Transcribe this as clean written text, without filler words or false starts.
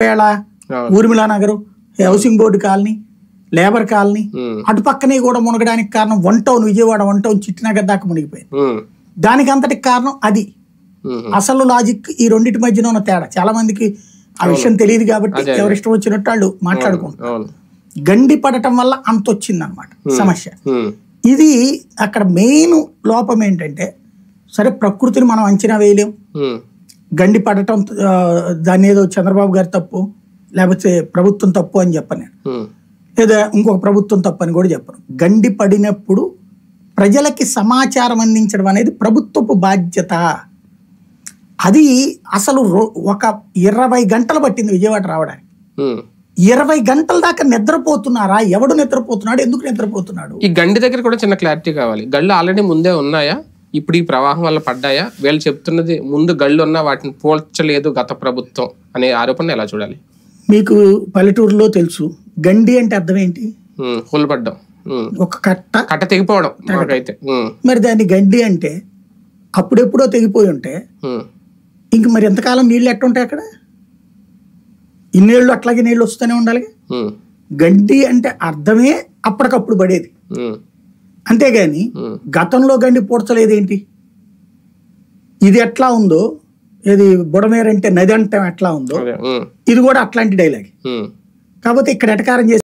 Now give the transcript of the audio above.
పేళ, Urmila Nagar, housing board colony, labour colony, అటు పక్కనే కూడా మునగడానికి కారణం one town, Vijayawada one town Chittinagar దాకా మునిగిపోయింది. దానికి అంతటికి కారణం అది. అసలు లాజిక్ ఈ రెండింటి మధ్యన ఉన్న తేడా. చాలా మందికి ఆ విషయం తెలియదు కాబట్టి ఎవరిష్టం వచ్చినట్టు వాళ్ళు మాట్లాడుకుంటారు. గండి పడటం వల్ల అంత వచ్చింది అనమాట సమస్య. ఇది అక్కడ మెయిన్ లోపం ఏంటంటే, సరే ప్రకృతిని మనం అంచనా వేయలేం, గండి పడటం దాన్ని ఏదో చంద్రబాబు గారి తప్పు లేకపోతే ప్రభుత్వం తప్పు అని చెప్పను నేను, లేదా ఇంకొక ప్రభుత్వం తప్పు అని కూడా చెప్పను. గండి పడినప్పుడు ప్రజలకి సమాచారం అందించడం అనేది ప్రభుత్వపు బాధ్యత. అది అసలు ఒక 20 గంటలు పట్టింది విజయవాడ రావడానికి. 20 గంటల దాకా నిద్రపోతున్నారా? ఎవడు నిద్రపోతున్నాడు? ఎందుకు నిద్రపోతున్నాడు? ఈ గండి దగ్గర కూడా చిన్న క్లారిటీ కావాలి. గళ్ళు ఆల్రెడీ ముందే ఉన్నాయా? ఇప్పుడు ఈ ప్రవాహం వల్ల పడ్డాయా? వీళ్ళు చెప్తున్నది ముందు గళ్ళు ఉన్నా వాటిని పోల్చలేదు గత ప్రభుత్వం అనే ఆరోపణ ఎలా చూడాలి? మీకు పల్లెటూరులో తెలుసు గండి అంటే అర్థం ఏంటి? కూలబడ్డం, ఒక కట్ట తెగిపోవడం. మరి దాన్ని గండి అంటే అప్పుడెప్పుడో తెగిపోయి ఉంటే ఇంక మరి ఎంతకాలం నీళ్ళు ఎట్టుంటాయి అక్కడ? ఇన్నేళ్ళు అట్లాగే నీళ్ళు వస్తూనే ఉండాలి. గండి అంటే అర్థమే అప్పటికప్పుడు పడేది, అంతేగాని గతంలో గండి పూడ్చలేదేంటి? ఇది ఎట్లా ఉందో, ఇది బుడమేరంటే నది అంటే ఎట్లా ఉందో ఇది కూడా అట్లాంటి డైలాగ్. కాకపోతే ఇక్కడ ఎటకారం చేసి